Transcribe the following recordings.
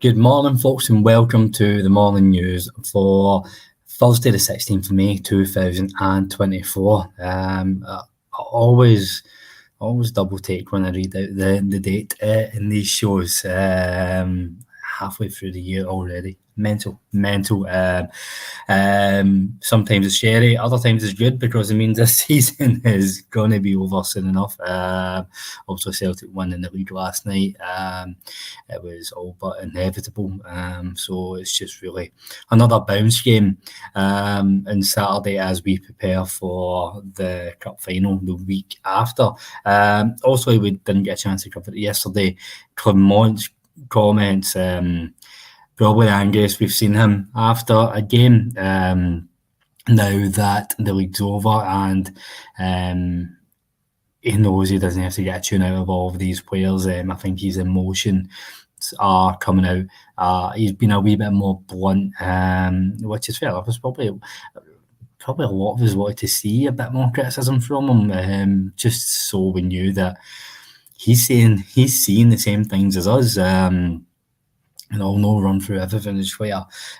Good morning, folks, and welcome to the morning news for Thursday, the 16th of May, 2024. Always double take when I read out the date in these shows. Halfway through the year already. Mental. Sometimes it's scary, other times it's good because it means this season is going to be over soon enough. Obviously, Celtic won in the league last night. It was all but inevitable. So it's just really another bounce game on Saturday as we prepare for the cup final the week after. Also, we didn't get a chance to cover it yesterday. Clement's comments, probably the angriest we've seen him after a game. Now that the league's over and he knows he doesn't have to get a tune out of all of these players. I think his emotions are coming out. He's been a wee bit more blunt, which is fair enough. It's probably a lot of us wanted to see a bit more criticism from him, just so we knew that he's seeing the same things as us. And I'll no run through everything. It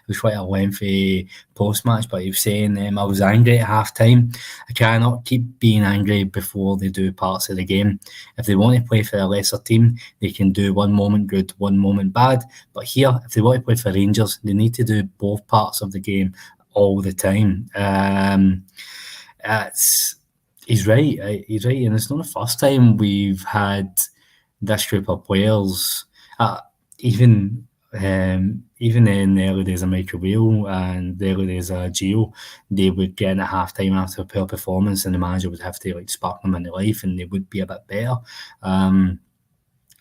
was quite a lengthy post-match, but he was saying, I was angry at half-time. I cannot keep being angry before they do parts of the game. If they want to play for a lesser team, they can do one moment good, one moment bad. But here, if they want to play for Rangers, they need to do both parts of the game all the time. He's right, and it's not the first time we've had this group of players. Even in the early days of Michael Whale and the early days of Gio, they would get in at half-time after a poor performance and the manager would have to spark them into life and they would be a bit better.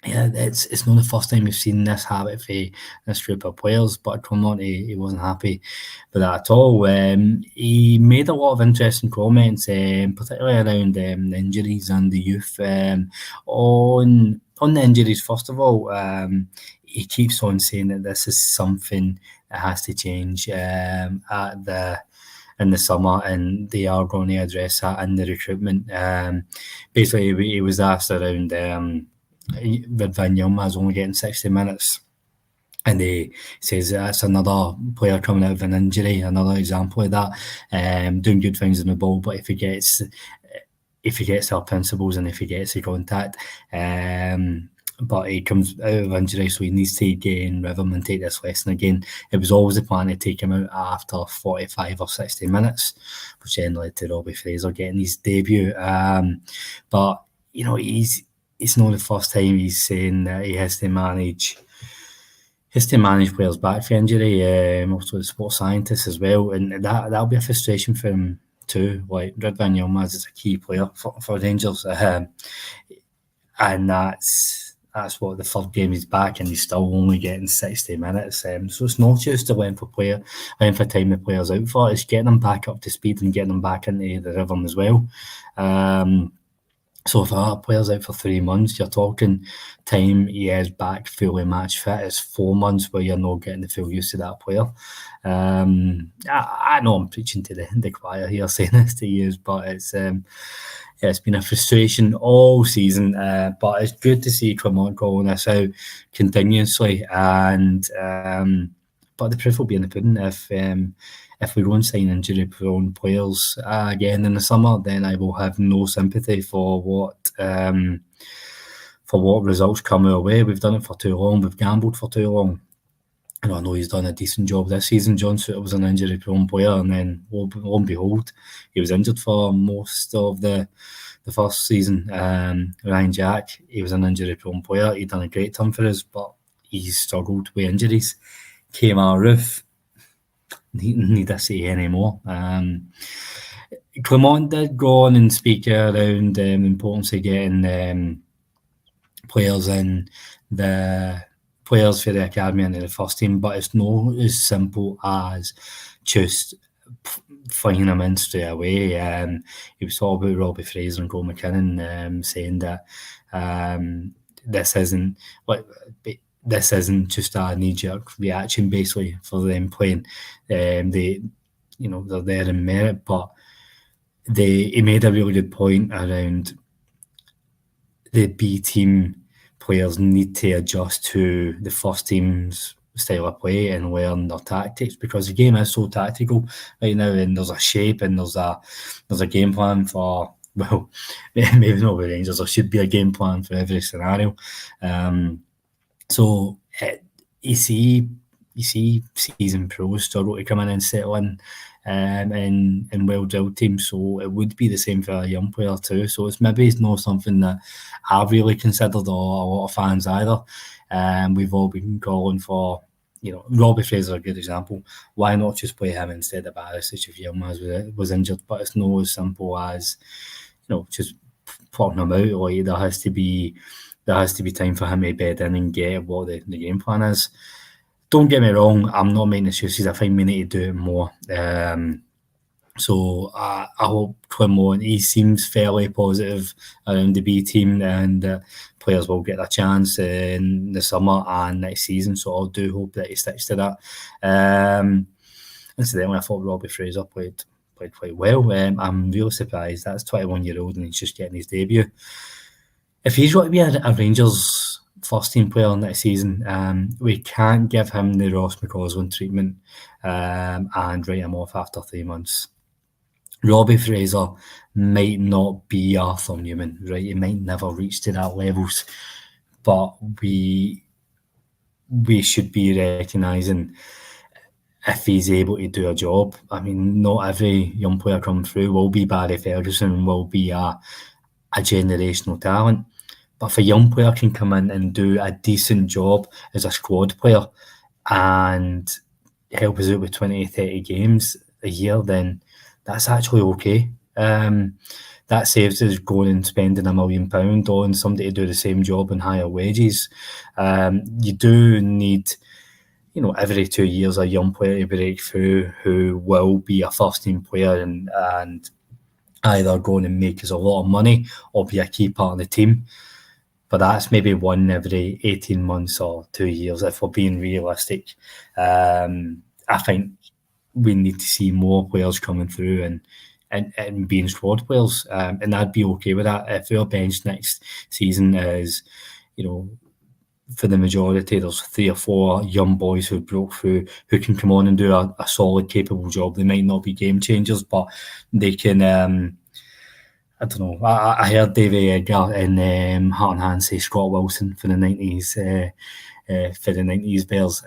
It's not the first time we've seen this habit for this group of players, but Clement, he wasn't happy with that at all. He made a lot of interesting comments, particularly around the injuries and the youth. On the injuries, first of all, he keeps on saying that this is something that has to change in the summer, and they are going to address that in the recruitment. Basically, he was asked around Van is only getting 60 minutes. And he says that's another player coming out of an injury, another example of that, doing good things in the ball, but if he gets our principles and if he gets the contact, but he comes out of injury, so he needs to gain rhythm and take this lesson again. It was always the plan to take him out after 45 or 60 minutes, which then led to Robbie Fraser getting his debut. But it's not the first time he's saying that he has to manage players back for injury. Also the sports scientists as well, and that'll be a frustration for him too. Like Ridvan Yilmaz is a key player for Rangers, and that's what the third game he's back and he's still only getting 60 minutes. So it's not just the length of time the player's out for, it's getting them back up to speed and getting them back into the rhythm as well. So if a player's out for 3 months, you're talking time he is back fully match fit. It's 4 months where you're not getting the full use of that player. I know I'm preaching to the choir here saying this to you, but it's been a frustration all season. But it's good to see Clement calling this out continuously. And but the proof will be in the pudding. If we won't sign injury-prone players again in the summer, then I will have no sympathy for what results come our way. We've done it for too long. We've gambled for too long. And I know he's done a decent job this season. John Souttar was an injury-prone player, and then lo and behold, he was injured for most of the first season. Ryan Jack, he was an injury-prone player. He'd done a great time for us, but he struggled with injuries. Roofe, need to say anymore. Clement did go on and speak around the importance of getting players for the academy into the first team, but it's not as simple as just flinging them in straight away. He was talking about Robbie Fraser and Cole McKinnon, saying that this isn't just a knee-jerk reaction, basically, for them playing. They're there in merit, but he made a really good point around the B team players need to adjust to the first team's style of play and learn their tactics, because the game is so tactical right now, and there's a shape and there's a game plan for, well, maybe not with Rangers, there should be a game plan for every scenario. So you see seasoned pros struggle to come in and settle in in well-drilled teams, so it would be the same for a young player too. So it's not something that I've really considered, or a lot of fans either. We've all been calling for, Robbie Fraser, a good example. Why not just play him instead of Barisic if Yilmaz was injured? But it's not as simple as, just putting him out. Like, there has to be time for him to bed in and get what the game plan is. Don't get me wrong, I'm not making excuses. I think we need to do it more. So I hope Clinmore, he seems fairly positive around the B team, and players will get a chance in the summer and next season. So I do hope that he sticks to that. Incidentally, I thought Robbie Fraser played quite well. I'm really surprised. That's 21-year-old and he's just getting his debut. If he's going to be a Rangers first team player next season, we can't give him the Ross McCausland treatment and write him off after 3 months. Robbie Fraser might not be Arthur Newman, right? He might never reach to that levels, but we should be recognising if he's able to do a job. I mean, not every young player coming through will be Barry Ferguson, will be a generational talent. But if a young player can come in and do a decent job as a squad player and help us out with 20 to 30 games a year, then that's actually okay. That saves us going and spending £1 million on somebody to do the same job and higher wages. You do need, every 2 years a young player to break through who will be a first team player and either going and make us a lot of money or be a key part of the team. But that's maybe one every 18 months or 2 years, if we're being realistic. I think we need to see more players coming through and being squad players. And I'd be okay with that. If our bench next season is, for the majority, there's 3 or 4 young boys who broke through, who can come on and do a solid, capable job. They might not be game changers, but they can... I don't know. I heard Davey Edgar in Heart and Hand say Scott Wilson for the 90s, for the 90s Bears.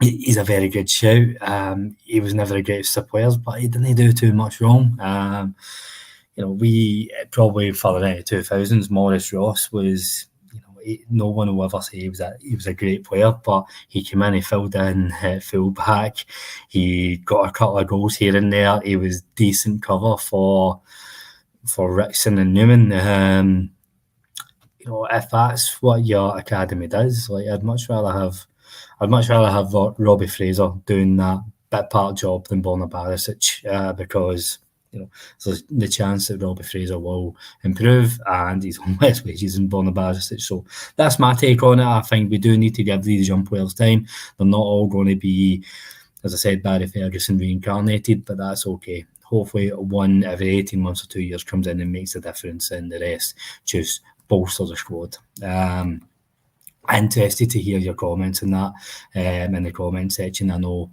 He's a very good shout. He was never the greatest of players, but he didn't do too much wrong. We probably for the 2000s, Maurice Ross was. No one will ever say he was a great player, but he came in, he filled in at full back. He got a couple of goals here and there. He was decent cover for Rickson and Newman. If that's what your academy does, like I'd much rather have Robbie Fraser doing that bit part job than Borna Barisic, because there's the chance that Robbie Fraser will improve and he's on less wages than Borna Barisic. So that's my take on it. I think we do need to give these young players time. They're not all going to be, as I said, Barry Ferguson reincarnated, but that's okay. Hopefully one every 18 months or 2 years comes in and makes a difference, and the rest just bolsters the squad. Interested to hear your comments on that in the comment section. I know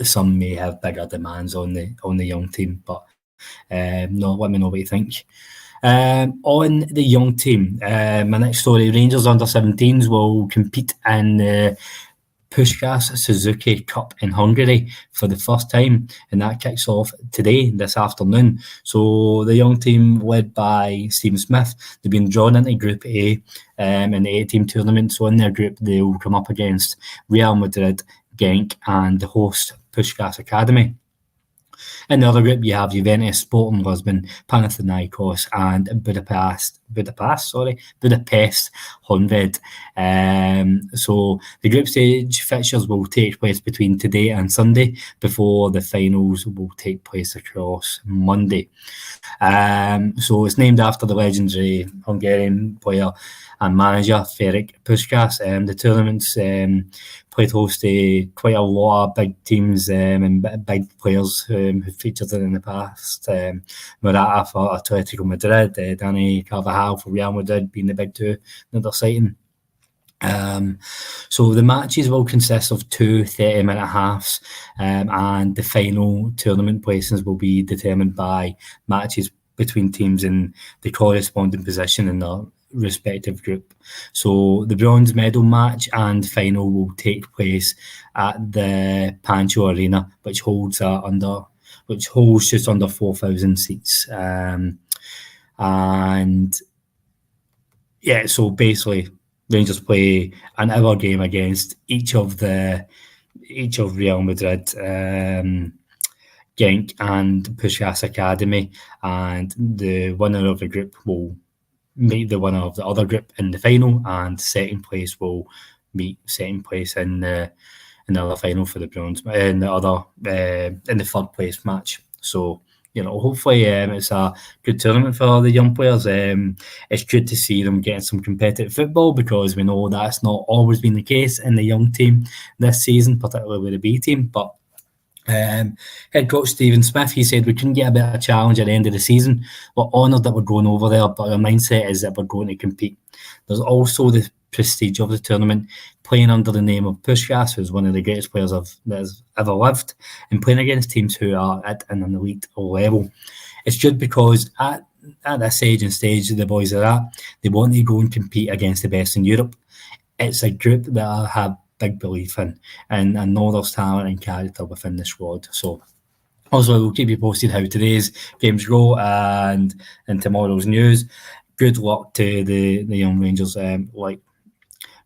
some may have bigger demands on the young team, but no, let me know what you think. On the young team, my next story: Rangers under-17s will compete in the Puskás Suzuki Cup in Hungary for the first time, and that kicks off today, this afternoon. So the young team, led by Stephen Smith, they've been drawn into Group A in the 8-team tournament. So in their group, they will come up against Real Madrid, Genk, and the host Puskás Academy. In the other group, you have Juventus, Sporting Lisbon, Panathinaikos, and Budapest Honvéd. So the group stage fixtures will take place between today and Sunday, before the finals will take place across Monday. So it's named after the legendary Hungarian player and manager Ferenc Puskás. The tournament's played host to quite a lot of big teams and big players who've featured in the past. Morata for Atletico Madrid, Dani Carvajal for Real Madrid being the big two that they're citing. So the matches will consist of 2 30-minute halves, and the final tournament placings will be determined by matches between teams in the corresponding position in their respective group. So the bronze medal match and final will take place at the Pancho Arena, which holds just under 4,000 seats. And yeah, so basically Rangers play an hour game against each of Real Madrid, Genk and Puskás Academy, and the winner of the group will meet the winner of the other group in the final, and second place will meet second place in the other final for the bronze in the third place match. So hopefully it's a good tournament for the young players. It's good to see them getting some competitive football, because we know that's not always been the case in the young team this season, particularly with the B team. But head coach Stephen Smith, he said we couldn't get a better challenge at the end of the season. We're honoured that we're going over there, but our mindset is that we're going to compete. There's also the prestige of the tournament, playing under the name of Puskás, who's one of the greatest players that has ever lived, and playing against teams who are at an elite level. It's good because at this age and stage the boys are at, they want to go and compete against the best in Europe. It's a group that I have big belief in, and I know there's talent and character within the squad. So also, we'll keep you posted how today's games go and tomorrow's news. Good luck to the young Rangers.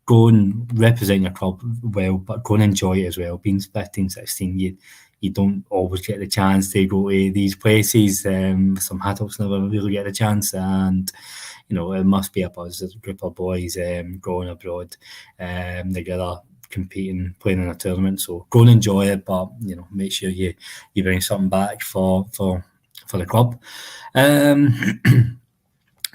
Go and represent your club well, but go and enjoy it as well. Being 15, 16, you don't always get the chance to go to these places. Some adults never really get the chance, and it must be a positive group of boys going abroad together, competing, playing in a tournament. So go and enjoy it, but make sure you bring something back for the club.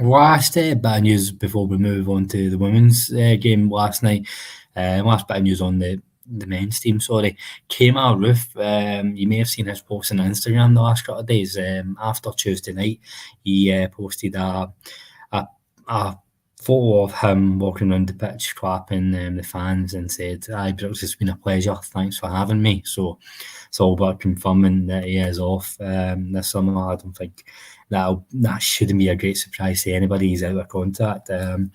Last bit of news before we move on to the women's game last night. Last bit of news on the men's team. Sorry, Roofe. You may have seen his post on Instagram the last couple of days. After Tuesday night, he posted a photo of him walking around the pitch, clapping the fans, and said, "Aye, Brooks, it's been a pleasure. Thanks for having me." So it's all about confirming that he is off this summer. I don't think that shouldn't be a great surprise to anybody. He's out of contract. The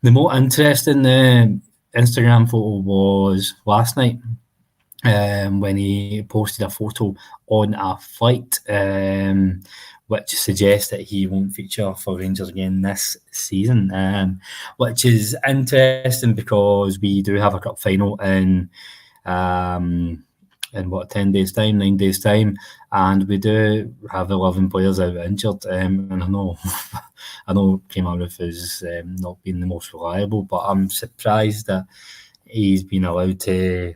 more interesting Instagram photo was last night, when he posted a photo on a flight, which suggests that he won't feature for Rangers again this season, which is interesting because we do have a cup final in 9 days' time, and we do have 11 players out injured. And I know Roofe has not been the most reliable, but I'm surprised that he's been allowed to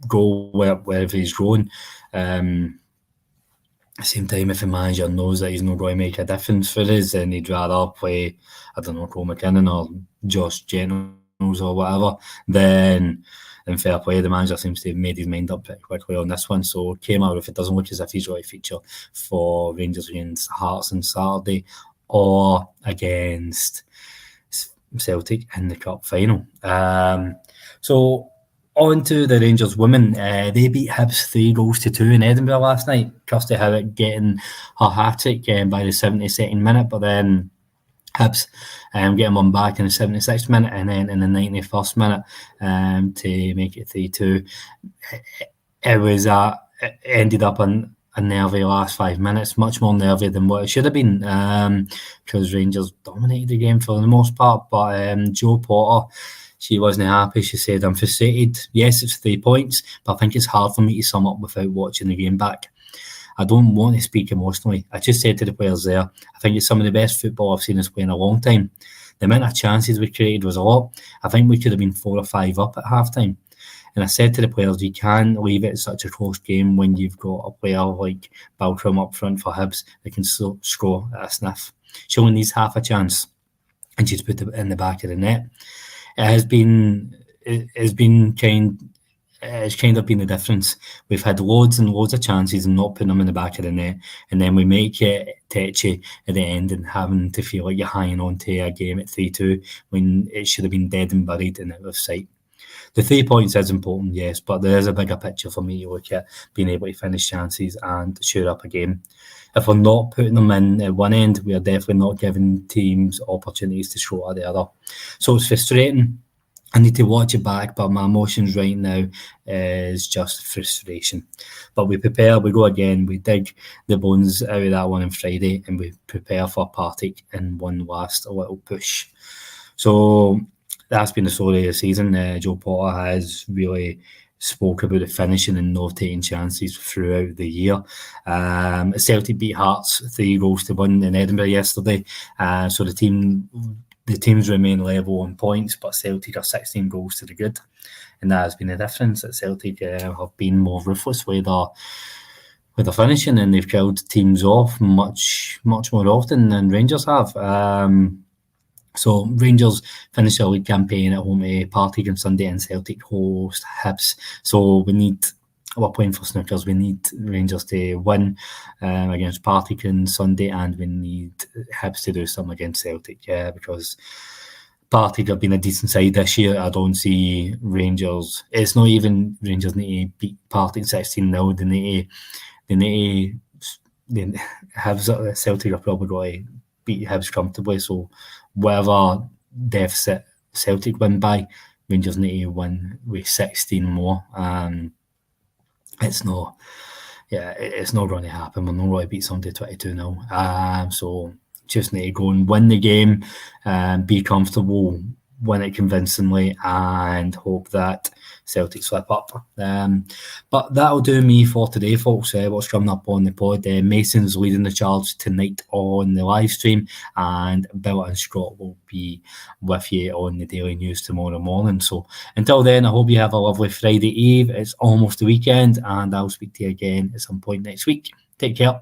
go wherever he's going. At the same time, if the manager knows that he's not going to make a difference for us, then he'd rather play, I don't know, Cole McKinnon or Josh Jennings or whatever, then fair play. The manager seems to have made his mind up pretty quickly on this one. So if it doesn't look as if he's going to feature for Rangers against Hearts on Saturday or against Celtic in the cup final. So on to the Rangers women. They beat Hibs 3-2 in Edinburgh last night. Kirsty Howitt getting her hat-trick by the 72nd minute, but then Hibs getting one back in the 76th minute, and then in the 91st minute to make it 3-2. It ended up on a nervy last 5 minutes, much more nervy than what it should have been, because Rangers dominated the game for the most part. But Jo Potter, she wasn't happy. She said, "I'm frustrated. Yes, it's 3 points, but I think it's hard for me to sum up without watching the game back. I don't want to speak emotionally. I just said to the players there, I think it's some of the best football I've seen us play in a long time. The amount of chances we created was a lot. I think we could have been 4 or 5 up at half-time. And I said to the players, you can't leave it such a close game when you've got a player like Baltram up front for Hibs that can score at a sniff. She only needs half a chance, and she's put it in the back of the net. It has been it's kind of been the difference. We've had loads and loads of chances and not putting them in the back of the net, and then we make it tetchy at the end and having to feel like you're hanging on to a game at 3-2 when it should have been dead and buried and out of sight. The 3 points is important, yes, but there is a bigger picture for me to look at being able to finish chances and shore up a game. If we're not putting them in at one end, we are definitely not giving teams opportunities to show at the other. So it's frustrating. I need to watch it back, but my emotions right now is just frustration. But we prepare, we go again, we dig the bones out of that one on Friday, and we prepare for Partick in one last little push. So that's been the story of the season. Joe Potter has really spoke about the finishing and not taking chances throughout the year. Celtic beat Hearts 3-1 in Edinburgh yesterday, so the teams remain level on points, but Celtic are 16 goals to the good, and that has been the difference. That Celtic have been more ruthless with their finishing, and they've killed teams off much more often than Rangers have. So Rangers finish their league campaign at home to Partick on Sunday, and Celtic host Hibs. So we're playing for snookers. We need Rangers to win against Partick on Sunday, and we need Hibs to do something against Celtic, because Partick have been a decent side this year. I don't see Rangers. It's not even Rangers need to beat Partick 16-0. They need to Hibs. Celtic are probably going to beat Hibs comfortably. So whatever deficit Celtic win by, Rangers need to win with 16 more. It's not going to happen. We're not going to beat somebody 22-0. So just need to go and win the game, be comfortable, win it convincingly, and hope that Celtic slip up. But that'll do me for today, folks. What's coming up on the pod? Mason's leading the charge tonight on the live stream, and Bill and Scott will be with you on the Daily News tomorrow morning. So until then, I hope you have a lovely Friday Eve. It's almost the weekend, and I'll speak to you again at some point next week. Take care.